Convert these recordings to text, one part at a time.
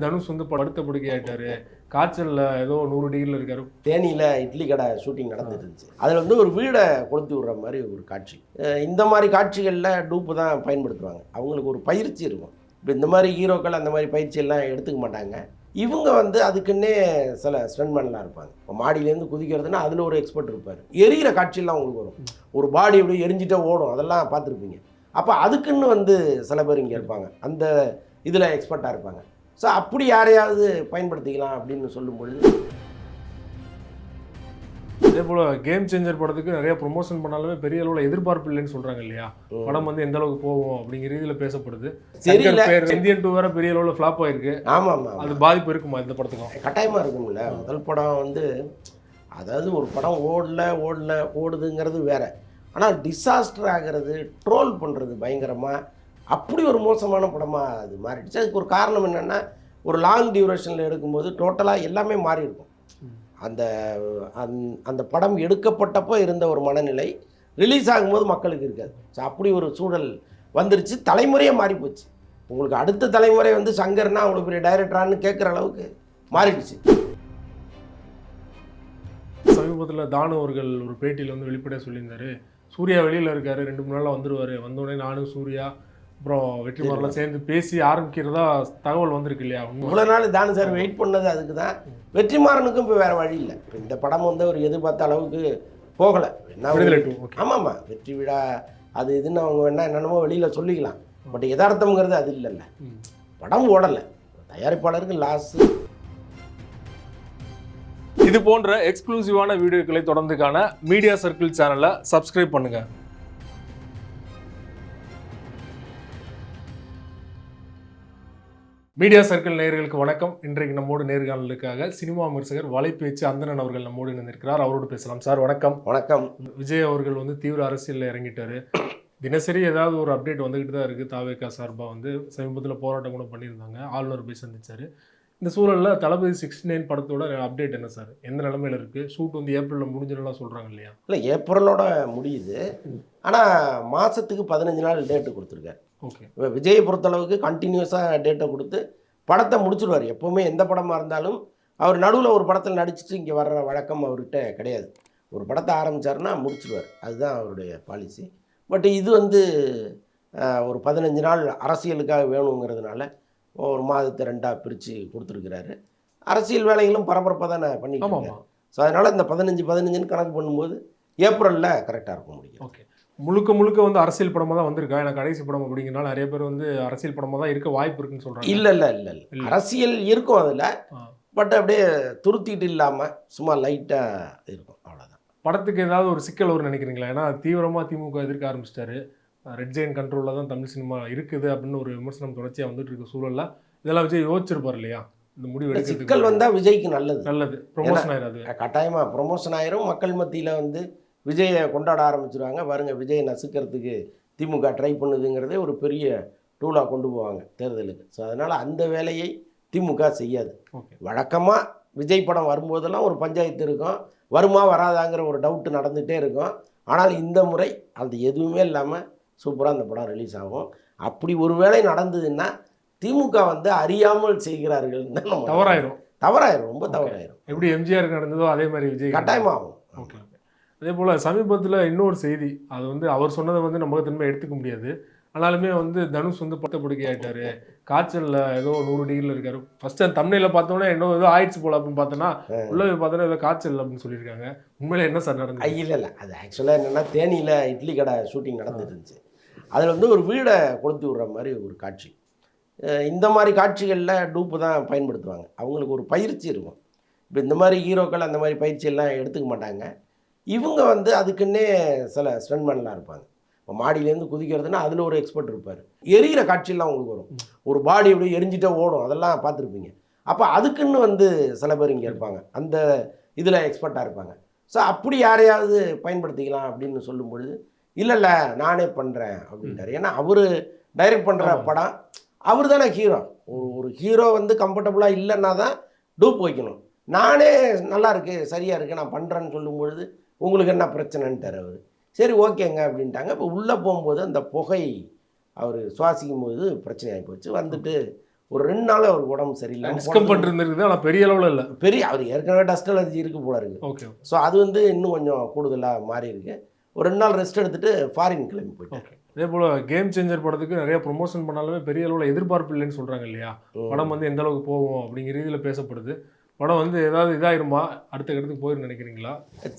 தனுஷ் வந்து படுத்த படுக்கை ஆயிட்டாரு. காய்ச்சல்ல ஏதோ 100 டிகிரில இருக்காரு. தேனியில் இட்லி கடை ஷூட்டிங் நடந்துட்டு இருந்துச்சு. அதில் வந்து ஒரு வீடை கொளுத்தி விடுற மாதிரி ஒரு காட்சி. இந்த மாதிரி காட்சிகளில் டூப்பு தான் பயன்படுத்துவாங்க. அவங்களுக்கு ஒரு பயிற்சி இருக்கும். இப்போ இந்த மாதிரி ஹீரோக்கள் அந்த மாதிரி பயிற்சியெல்லாம் எடுத்துக்க மாட்டாங்க. இவங்க வந்து அதுக்குன்னே சில ஸ்டன்ட்மேன்லாம் இருப்பாங்க. இப்போ மாடியிலேருந்து குதிக்கிறதுனா அதில் ஒரு எக்ஸ்பர்ட் இருப்பார். எரியிற காட்சியெல்லாம் உங்களுக்கு வரும். ஒரு பாடி அப்படியே எரிஞ்சிட்டே ஓடும், அதெல்லாம் பார்த்துருப்பீங்க. அப்போ அதுக்குன்னு வந்து சில பேர் இங்கே இருப்பாங்க, அந்த இதில் எக்ஸ்பர்ட்டாக இருப்பாங்க. ஸோ அப்படி யாரையாவது பயன்படுத்திக்கலாம் அப்படின்னு சொல்லும் பொழுது, அதே போல கேம் சேஞ்சர் படத்துக்கு நிறைய ப்ரொமோஷன் பண்ணாலுமே பெரிய அளவில் எதிர்பார்ப்பு இல்லைன்னு சொல்றாங்க இல்லையா? படம் வந்து எந்த அளவுக்கு போகும் அப்படிங்கிற ரீதியில் பேசப்படுது. இந்தியன் 2 வேற பெரிய அளவில் ஃபிளாப் ஆயிருக்கு. ஆமாம் ஆமாம், அது பாதிப்பு இருக்குமா இந்த படத்துக்கும்? கட்டாயமாக இருக்கும்ல. முதல் படம் வந்து, அதாவது ஒரு படம் ஓடுதுங்கிறது வேற. ஆனால் டிசாஸ்டர் ஆகிறது, ட்ரோல் பண்ணுறது பயங்கரமாக, அப்படி ஒரு மோசமான படமாக அது மாறிடுச்சு. அதுக்கு ஒரு காரணம் என்னென்னா, ஒரு லாங் டியூரேஷனில் எடுக்கும்போது டோட்டலாக எல்லாமே மாறி இருக்கும். அந்த அந்த படம் எடுக்கப்பட்டப்போ இருந்த ஒரு மனநிலை ரிலீஸ் ஆகும்போது மக்களுக்கு இருக்காது. ஸோ அப்படி ஒரு சூழல் வந்துருச்சு. தலைமுறையே மாறி போச்சு. உங்களுக்கு அடுத்த தலைமுறை வந்து சங்கர்னா அவ்வளோ பெரிய டைரக்டரான்னு கேட்குற அளவுக்கு மாறிடுச்சு. சமீபத்தில் தானு அவர்கள் ஒரு பேட்டியில் வந்து வெளிப்படையாக சொல்லியிருந்தாரு, சூர்யா வெளியில் இருக்காரு, 2-3 நாளில் வந்துடுவார், வந்தோடனே நானும் சூர்யா அப்புறம் வெற்றிமாறலாம் சேர்ந்து பேசி ஆரம்பிக்கிறதா தகவல் வந்திருக்கு இல்லையா? இவ்வளோ நாள் தானு சார் வெயிட் பண்ணது அதுக்கு தான். வெற்றிமாறனுக்கும் இப்போ வேறு வழி இல்லை. இப்போ இந்த படம் வந்து ஒரு எதிர்பார்த்த அளவுக்கு போகலை. என்ன, ஆமாம்மா, வெற்றி விழா அது இதுன்னு அவங்க வேணா என்னென்னமோ வெளியில் சொல்லிக்கலாம். பட் யதார்த்தம்ங்கிறது அது இல்லைல்ல. படம் ஓடலை, தயாரிப்பாளருக்கு லாஸ். இது போன்ற எக்ஸ்க்ளூசிவான வீடியோக்களை தொடர்ந்து காண மீடியா சர்க்கிள் சேனலை சப்ஸ்கிரைப் பண்ணுங்க. மீடியா சர்க்கிள் நேயர்களுக்கு வணக்கம். இன்றைக்கு நம்மோடு நேர்காணலுக்காக சினிமா விமர்சகர் வலைப்பேச்சு அந்தணன் அவர்கள் நம்மோடு இணைந்திருக்கிறார். அவரோடு பேசலாம். சார் வணக்கம். வணக்கம். விஜய் அவர்கள் வந்து தீவிர அரசியலில் இறங்கிட்டாரு. தினசரி ஏதாவது ஒரு அப்டேட் வந்துக்கிட்டு தான் இருக்குது. தாவேகா சார்பாக வந்து சமீபத்தில் போராட்டம் கூட பண்ணியிருந்தாங்க, ஆளுநர் போய் சந்திச்சார். இந்த சூழலில் தளபதி 69 படத்தோட அப்டேட் என்ன சார்? எந்த நிலமையில் இருக்குது? ஷூட் வந்து ஏப்ரலில் முடிஞ்சிடலாம் சொல்கிறாங்க இல்லையா? இல்லை, ஏப்ரலோட முடியுது. ஆனால் மாதத்துக்கு 15 நாள் டேட்டு கொடுத்துருக்காரு. ஓகே. இப்போ விஜயை பொறுத்தளவுக்கு கண்டினியூஸாக டேட்டை கொடுத்து படத்தை முடிச்சுடுவார். எப்போவுமே எந்த படமாக இருந்தாலும் அவர் நடுவில் ஒரு படத்தில் நடிச்சுட்டு இங்கே வர்ற வழக்கம் அவர்கிட்ட கிடையாது. ஒரு படத்தை ஆரம்பித்தாருன்னா முடிச்சுடுவார், அதுதான் அவருடைய பாலிசி. பட் இது வந்து ஒரு 15 நாள் அரசியலுக்காக வேணுங்கிறதுனால ஒரு மாதத்தை 2ஆக பிரித்து கொடுத்துருக்கிறாரு. அரசியல் வேலைகளும் பரபரப்பாக தானே பண்ணிட்டு. ஸோ அதனால் இந்த 15-15ன்னு கணக்கு பண்ணும்போது ஏப்ரலில் கரெக்டாக இருக்க முடியும். ஓகே. முழுக்க முழுக்க வந்து அரசியல் படமாக தான் வந்திருக்கா? எனக்கு கடைசி படம் அப்படிங்கிறனால நிறைய பேர் வந்து அரசியல் படமாக தான் இருக்க வாய்ப்பு இருக்குன்னு சொல்கிறாங்க. இல்லை, அரசியல் இருக்கும் அதில். பட் அப்படியே துருத்திட்டு இல்லாமல் சும்மா லைட்டாக இருக்கும், அவ்வளோதான். படத்துக்கு ஏதாவது ஒரு சிக்கல் வரும்னு நினைக்கிறீங்களா? ஏன்னா தீவிரமாக திமுக எதிர்க்க ஆரம்பிச்சிட்டாரு. ரெட் ஜெயின் கண்ட்ரோலில் தான் தமிழ் சினிமா இருக்குது அப்படின்னு ஒரு விமர்சனம் தொடர்ச்சியாக வந்துட்டு இருக்க சூழலில் இதெல்லாம் விஜய் யோசிச்சிருப்பார் இல்லையா? இந்த முடிவு எடுக்க சிக்கல் வந்தால் விஜய்க்கு நல்லது. ப்ரொமோஷன் ஆயிடாது. கட்டாயமாக ப்ரொமோஷன் ஆயிரும். மக்கள் மத்தியில் வந்து விஜயை கொண்டாட ஆரம்பிச்சிருவாங்க. பாருங்க, விஜயை நசுக்கிறதுக்கு திமுக ட்ரை பண்ணுதுங்கிறதே ஒரு பெரிய டூலாக கொண்டு போவாங்க தேர்தலுக்கு. ஸோ அதனால் அந்த வேலையை திமுக செய்யாது. வழக்கமாக விஜய் படம் வரும்போதெல்லாம் ஒரு பஞ்சாயத்து இருக்கும், வருமா வராதாங்கிற ஒரு டவுட்டு நடந்துகிட்டே இருக்கும். ஆனால் இந்த முறை அது எதுவுமே இல்லாமல் சூப்பராக அந்த படம் ரிலீஸ் ஆகும். அப்படி ஒரு வேளை நடந்ததுன்னா திமுக வந்து அறியாமல் செய்கிறார்கள் தான். தவறாயிரும், ரொம்ப தவறாயிரும். எப்படி எம்ஜிஆருக்கு நடந்ததோ அதே மாதிரி விஜய் கட்டாயமாகும். ஓகே. அதே போல் சமீபத்தில் இன்னொரு செய்தி, அது வந்து அவர் சொன்னதை வந்து நம்ம திரும்ப எடுத்துக்க முடியாது. ஆனாலுமே வந்து தனுஷ் வந்து படுத்த படுக்கை ஆகிட்டாரு, காய்ச்சலில் ஏதோ 100 டிகிரியில் இருக்காரு. ஃபர்ஸ்ட் அந்த தமிழில் பார்த்தோன்னா இன்னும் ஏதோ ஆயிடுச்சு போல அப்படின்னு பார்த்தோன்னா உள்ள பார்த்தோன்னா ஏதோ காய்ச்சல் அப்படின்னு சொல்லியிருக்காங்க. உண்மையில என்ன சார் நடந்தது? இல்லை, அது ஆக்சுவலாக என்னென்னா, தேனியில் இட்லி கடை ஷூட்டிங் நடந்துட்டு இருந்துச்சு. அதில் வந்து ஒரு வீடை கொளுத்தி விடுற மாதிரி ஒரு காட்சி. இந்த மாதிரி காட்சிகளில் டூப்பு தான் பயன்படுத்துவாங்க. அவங்களுக்கு ஒரு பயிற்சி இருக்கும். இப்போ இந்த மாதிரி ஹீரோக்கள் அந்த மாதிரி பயிற்சியெல்லாம் எடுத்துக்க மாட்டாங்க. இவங்க வந்து அதுக்குன்னே சில ஸ்டன்ட்மேன்லாம் இருப்பாங்க. இப்போ மாடியிலேருந்து குதிக்கிறதுனா அதில் ஒரு எக்ஸ்பர்ட் இருப்பார். எரியிற காட்சியெல்லாம் உங்களுக்கு வரும். ஒரு பாடி அப்படியே எரிஞ்சிட்டே ஓடும், அதெல்லாம் பார்த்துருப்பீங்க. அப்போ அதுக்குன்னு வந்து சில பேர் இங்கே இருப்பாங்க, அந்த இதில் எக்ஸ்பர்ட்டாக இருப்பாங்க. ஸோ அப்படி யாரையாவது பயன்படுத்திக்கலாம் அப்படின்னு சொல்லும் பொழுது, இல்லை நானே பண்ணுறேன் அப்படின்ட்டார். ஏன்னா அவர் டைரக்ட் பண்ணுற படம், அவர் தானே ஹீரோ. ஒரு ஹீரோ வந்து கம்ஃபர்டபுளாக இல்லைன்னா தான் டூப் வைக்கணும். நானே நல்லா இருக்குது, சரியாக இருக்குது, நான் பண்ணுறேன்னு சொல்லும் பொழுது உங்களுக்கு என்ன பிரச்சனைன்ட்டார் அவர். சரி ஓகேங்க அப்படின்ட்டாங்க. இப்போ உள்ளே போகும்போது அந்த புகை அவர் சுவாசிக்கும் போது பிரச்சனையாகி போச்சு. வந்துட்டு ஒரு 2 நாள் அவருக்கு உடம்பு சரியில்லை. டிஸ்கம்ஃபர்ட் இருந்திருக்குது, ஆனால் பெரிய அளவில் இல்லை. பெரிய அவர் ஏற்கனவே டஸ்ட் அலர்ஜி இருக்கு போல இருக்கு. ஓகே. ஸோ அது வந்து இன்னும் கொஞ்சம் கூடுதலாக மாறி இருக்கு. ஒரு 2 நாள் ரெஸ்ட் எடுத்துட்டு ஃபாரின் கிளம்பி போயிட்டார். அதே போல் கேம் சேஞ்சர் படத்துக்கு நிறைய ப்ரொமோஷன் பண்ணாலுமே பெரிய அளவில் எதிர்பார்ப்பு இல்லைன்னு சொல்கிறாங்க இல்லையா? படம் வந்து எந்த அளவுக்கு போகும் அப்படிங்கிற ரீதியில் பேசப்படுது. படம் வந்து ஏதாவது இதாயிருமா, அடுத்த இடத்துக்கு போயிருந்து நினைக்கிறீங்களா?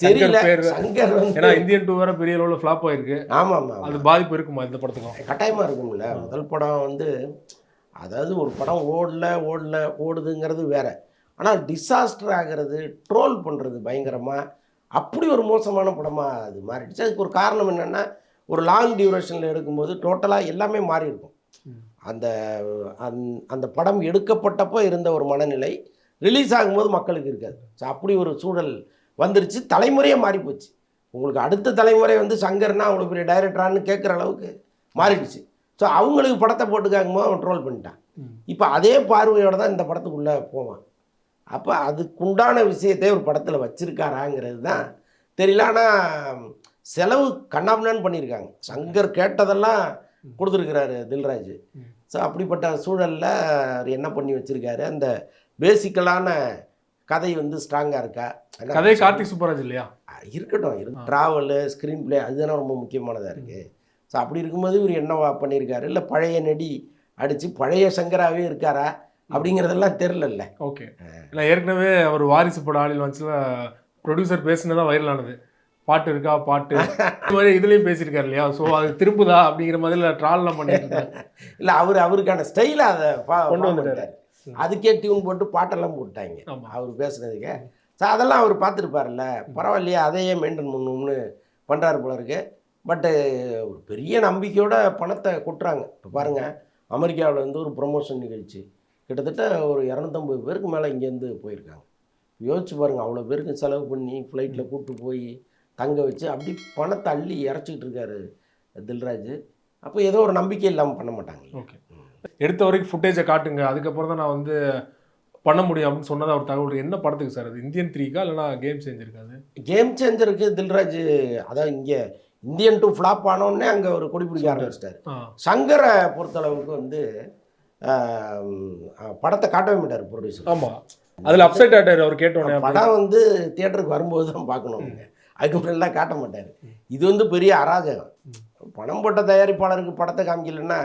தெரியல. சங்கர் ஏன்னா இந்தியன் 2 வேற பெரிய அளவில் ஃப்ளாப் ஆயிருக்கு. ஆமாம், அது பாதிப்பு இருக்குமா இந்த படத்துக்கும்? கட்டாயமாக இருக்கும்ல. முதல் படம் வந்து அதாவது ஒரு படம் ஓடுதுங்கிறது வேற. ஆனால் டிசாஸ்டர் ஆகிறது, ட்ரோல் பண்ணுறது பயங்கரமாக, அப்படி ஒரு மோசமான படமாக அது மாறிடுச்சு. அதுக்கு ஒரு காரணம் என்னென்னா, ஒரு லாங் டியூரேஷனில் எடுக்கும்போது டோட்டலாக எல்லாமே மாறி இருக்கும். அந்த அந்த படம் எடுக்கப்பட்டப்போ இருந்த ஒரு மனநிலை ரிலீஸ் ஆகும்போது மக்களுக்கு இருக்காது. ஸோ அப்படி ஒரு சூழல் வந்துருச்சு. தலைமுறையே மாறி போச்சு. உங்களுக்கு அடுத்த தலைமுறை வந்து சங்கர்னா அவ்வளோ பெரிய டைரக்டரானு கேட்குற அளவுக்கு மாறிடுச்சு. ஸோ அவங்களுக்கு படத்தை போட்டுக்காகும்போது அவன் ட்ரோல் பண்ணிட்டான். இப்போ அதே பார்வையோடு தான் இந்த படத்துக்குள்ளே போவான். அப்போ அதுக்குண்டான விஷயத்தை ஒரு படத்தில் வச்சுருக்காராங்கிறது தான் தெரியல. ஆனால் செலவு கண்ணாமண்ணான்னு பண்ணியிருக்காங்க. சங்கர் கேட்டதெல்லாம் கொடுத்துருக்கிறாரு தில்ராஜ். ஸோ அப்படிப்பட்ட சூழலில் அவர் என்ன பண்ணி வச்சுருக்காரு, அந்த பேசிக்கலான கதை வந்து ஸ்ட்ராங்காக இருக்கா? கதை கார்த்திக் சுப்பராஜ் இல்லையா? இருக்கட்டும், ட்ராவலு, ஸ்க்ரீன் பிளே அதுதானே ரொம்ப முக்கியமானதாக இருக்குது. ஸோ அப்படி இருக்கும்போது இவர் என்னவா பண்ணியிருக்காரு, இல்லை பழைய நடி அடித்து பழைய சங்கராகவே இருக்காரா அப்படிங்கிறதெல்லாம் தெரிலல்ல. ஓகே. இல்லை ஏற்கனவே அவர் வாரிசு படம் ஆடியில் வந்துச்சுல, ப்ரொடியூசர் பேசுனதான் வைரலானது. பாட்டு இருக்கா, பாட்டு இந்த மாதிரி இதுலேயும் பேசியிருக்காரு இல்லையா? ஸோ அது திரும்புதா அப்படிங்கிற மாதிரி ட்ரால்லாம் பண்ணிட்டு இல்லை, அவருக்கான ஸ்டைலை அதை கொண்டு வந்துட்டார். அதுக்கே டியூன் போட்டு பாட்டெல்லாம் போட்டாங்க அவர் பேசுனதுக்கு. ஸோ அதெல்லாம் அவர் பார்த்துருப்பார்ல, பரவாயில்லையா, அதையே மெயின்டைன் பண்ணணும்னு பண்ணுறாரு போல இருக்கு. பட்டு ஒரு பெரிய நம்பிக்கையோட பணத்தை கொட்டுறாங்க. இப்போ பாருங்கள், அமெரிக்காவில் வந்து ஒரு ப்ரொமோஷன் நிகழ்ச்சி கிட்டத்தட்ட ஒரு 250 பேருக்கு மேலே இங்கேருந்து போயிருக்காங்க. யோசிச்சு பாருங்கள், அவ்வளோ பேருக்கு செலவு பண்ணி ஃப்ளைட்டில் கூப்பிட்டு போய் தங்க வச்சு அப்படி பணத்தை அள்ளி இறச்சிக்கிட்டு இருக்காரு தில்ராஜ். அப்போ ஏதோ ஒரு நம்பிக்கை இல்லாமல் பண்ண மாட்டாங்க. ஓகே, எடுத்த வரைக்கும் ஃபுட்டேஜை காட்டுங்க, அதுக்கப்புறம் தான் நான் வந்து பண்ண முடியும் அப்படின்னு சொன்னது அவர் தகவல். என்ன படத்துக்கு சார் அது? இந்தியன் 3க்கா இல்லைனா கேம் சேஞ்சருக்காது? கேம் சேஞ்சருக்கு தில்ராஜ் அதான் இங்கே இந்தியன் 2 ஃப்ளாப் ஆனோடனே அங்கே ஒரு கொடி பிடிக்க ஆரம்பிச்சிட்டார். சங்கரை பொறுத்தளவுக்கு வந்து படத்தை காட்டவே மாட்டார் ப்ரொடியூசர். ஆமாம், அதில் அப்செட் ஆகிட்டார் அவர் கேட்டோன்னே. படம் வந்து தியேட்டருக்கு வரும்போது தான் பார்க்கணும், அதுக்கு முன்னாடிலாம் காட்ட மாட்டார். இது வந்து பெரிய அராஜகம். பணம் போட்ட தயாரிப்பாளருக்கு படத்தை காமிக்கலன்னா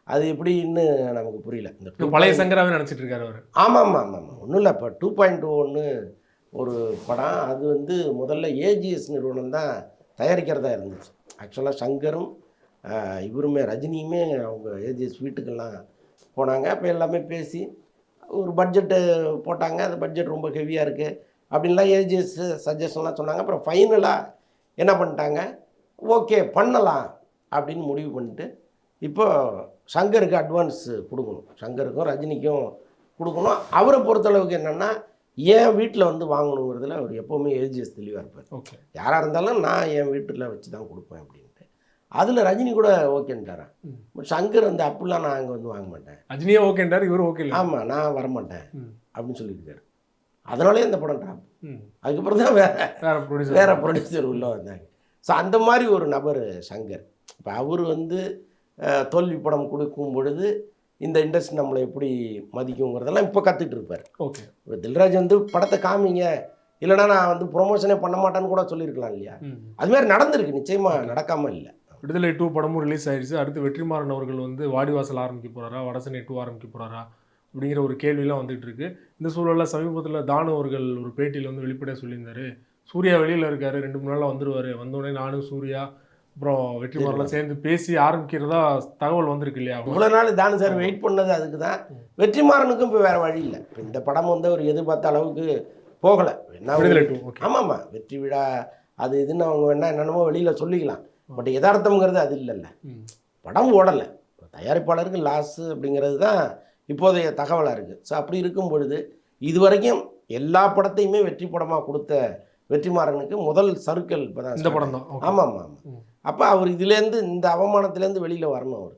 அது எப்படின்னு நமக்கு புரியல. இந்த பழைய சங்கராவே நினச்சிட்டு இருக்காரு அவர். ஆமாம், ஒன்றும் இல்லை. இப்போ 2.1 ஒரு படம், அது வந்து முதல்ல ஏஜிஎஸ் நிறுவனம் தான் தயாரிக்கிறதா இருந்துச்சு. ஆக்சுவலாக சங்கரும் இவருமே ரஜினியுமே அவங்க ஏஜிஎஸ் வீட்டுக்கெல்லாம் போனாங்க. அப்போ எல்லாமே பேசி ஒரு பட்ஜெட்டு போட்டாங்க. அந்த பட்ஜெட் ரொம்ப ஹெவியாக இருக்குது அப்படின்லாம் ஏஜிஎஸ் சஜஷன்லாம் சொன்னாங்க. அப்புறம் ஃபைனலாக என்ன பண்ணிட்டாங்க, ஓகே பண்ணலாம் அப்படின்னு முடிவு பண்ணிட்டு இப்போ சங்கருக்கு அட்வான்ஸ் கொடுக்கணும், சங்கருக்கும் ரஜினிக்கும் கொடுக்கணும். அவரை பொறுத்தளவுக்கு என்னென்னா, என் வீட்டில் வந்து வாங்கணுங்கிறதுல அவர் எப்போவுமே ஏஜிஎஸ் தெளிவாக இருப்பார். ஓகே, யாராக இருந்தாலும் நான் என் வீட்டில் வச்சு தான் கொடுப்பேன் அப்படின்ட்டு. அதில் ரஜினி கூட ஓகேன்ட்டாரன். பட் சங்கர் வந்து அப்படிலாம் நான் அங்கே வந்து வாங்க மாட்டேன். ரஜினியே ஓகேன்றார், இவர் ஓகே இல்லை. ஆமாம், நான் வரமாட்டேன் அப்படின்னு சொல்லியிருக்காரு. அதனாலே இந்த படம் ட்ராப். அதுக்கப்புறம் தான் வேற ப்ரொடியூசர் உள்ளே வந்தாங்க. ஸோ அந்த மாதிரி ஒரு நபர் சங்கர். இப்போ அவர் வந்து தோல்வி படம் கொடுக்கும் பொழுது இந்த இண்டஸ்ட்ரி நம்மளை எப்படி மதிக்குங்கிறதெல்லாம் இப்போ கற்றுட்டு இருப்பார். ஓகே, இப்போ தில்ராஜ் வந்து படத்தை காமிங்க, இல்லைனா நான் வந்து ப்ரொமோஷனே பண்ண மாட்டேன்னு கூட சொல்லியிருக்கலாம் இல்லையா? அதுமாதிரி நடந்திருக்கு, நிச்சயமாக நடக்காமல் இல்லை. விடுதலை 2 படமும் ரிலீஸ் ஆயிடுச்சு. அடுத்து வெற்றிமாறன் அவர்கள் வந்து வாடிவாசல் ஆரம்பிக்க போகிறாரா, வடசென்னை 2 ஆரம்பிக்க போகிறாரா அப்படிங்கிற ஒரு கேள்வியெலாம் வந்துட்டு இருக்கு. இந்த சூழலில் சமீபத்தில் தானு அவர்கள் ஒரு பேட்டியில் வந்து வெளிப்படையாக சொல்லியிருந்தாரு, சூர்யா வெளியில் இருக்காரு, 2-3 நாளில் வந்துடுவார், வந்தோடனே நானும் சூர்யா அப்புறம் வெற்றிமாறலாம் சேர்ந்து பேசி ஆரம்பிக்கிறதா தகவல் வந்திருக்கு இல்லையா? இவ்வளோ நாள் தானு சார் வெயிட் பண்ணது அதுக்கு தான். வெற்றிமாறனுக்கும் இப்போ வேறு வழி இல்லை. இப்போ இந்த படம் வந்து ஒரு எதிர்பார்த்த அளவுக்கு போகலை. ஆமாம்மா, வெற்றி விழா அது இதுன்னு அவங்க வேணா என்னென்னமோ வெளியில் சொல்லிக்கலாம். பட் யதார்த்தம்ங்கிறது அது இல்லைல்ல. படம் ஓடலை, தயாரிப்பாளருக்கு லாஸு அப்படிங்கிறது தான் இப்போதைய தகவலாக இருக்குது. ஸோ அப்படி இருக்கும் பொழுது இது வரைக்கும் எல்லா படத்தையுமே வெற்றி படமாக கொடுத்த வெற்றிமாறனுக்கு முதல் சர்க்கிள் இப்போ தான் இந்த படம் தான். ஆமாம். அப்போ அவர் இதுலேருந்து இந்த அவமானத்துலேருந்து வெளியில் வரணும். அவர்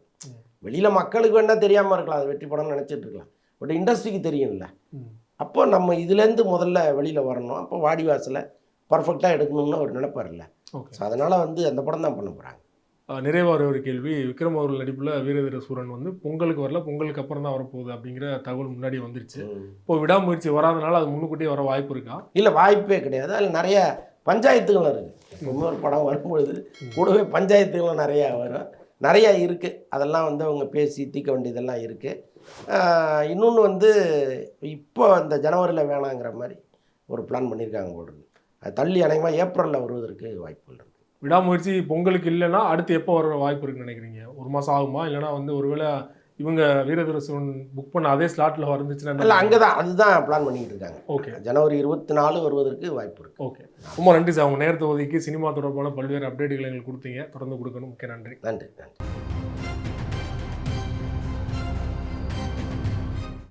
வெளியில் மக்களுக்கு வேணால் தெரியாமல் இருக்கலாம், அது வெற்றி படம்னு நினச்சிட்டு இருக்கலாம். பட் இண்டஸ்ட்ரிக்கு தெரியும்ல. அப்போ நம்ம இதுலேருந்து முதல்ல வெளியில் வரணும். அப்போ வாடிவாசலை பர்ஃபெக்டாக எடுக்கணும்னு அவர் நினைப்பார்ல. ஸோ அதனால் வந்து அந்த படம் தான் பண்ண போகிறாங்க. நிறைவான ஒரு கேள்வி. விக்ரம் அவர்கள் நடிப்பில் வீரதீர சூரன் வந்து பொங்கலுக்கு வரல, பொங்கலுக்கு அப்புறம் தான் வரப்போகுது அப்படிங்கிற தகவல் முன்னாடி வந்துருச்சு. இப்போ விடாமுயற்சி வராதனால அது முன்னுக்கூட்டியே வர வாய்ப்பு இருக்கா? இல்லை, வாய்ப்பே கிடையாது. அதில் நிறைய பஞ்சாயத்துகளும் இருக்குது. எப்பவுமே ஒரு படம் வரும்பொழுது கூடவே பஞ்சாயத்துகளும் நிறையா வரும், நிறையா இருக்குது. அதெல்லாம் வந்து அவங்க பேசி தீர்க்க வேண்டியதெல்லாம் இருக்குது. இன்னொன்று வந்து இப்போ இந்த ஜனவரியில் வேணாங்கிற மாதிரி ஒரு பிளான் பண்ணியிருக்காங்க போல இருக்கு. அது தள்ளி அநேகமாக ஏப்ரலில் வருவதற்கு வாய்ப்புகள் இருக்குது. விடாமுயற்சி பொங்கலுக்கு இல்லைன்னா அடுத்து எப்போ வர வாய்ப்பு இருக்குன்னு நினைக்கிறீங்க? ஒரு மாதம் ஆகுமா? இல்லைனா வந்து ஒருவேளை இவங்க வீரதீர சூரன் புக் பண்ண அதே ஸ்லாட்டில் வந்துச்சுன்னா? இல்லை, அங்கே தான் அதுதான் பிளான் பண்ணிக்கிட்டு இருக்காங்க. ஓகே, ஜனவரி 24 வருவதற்கு வாய்ப்பு இருக்குது. ஓகே, ரொம்ப நன்றி சார். அவங்க நேரத்தை ஒதுக்கி சினிமா தொடர்பான பல்வேறு அப்டேட்டுகளை எங்களுக்கு கொடுத்தீங்க. தொடர்ந்து கொடுக்கணும். முக்கிய நன்றி. நன்றி.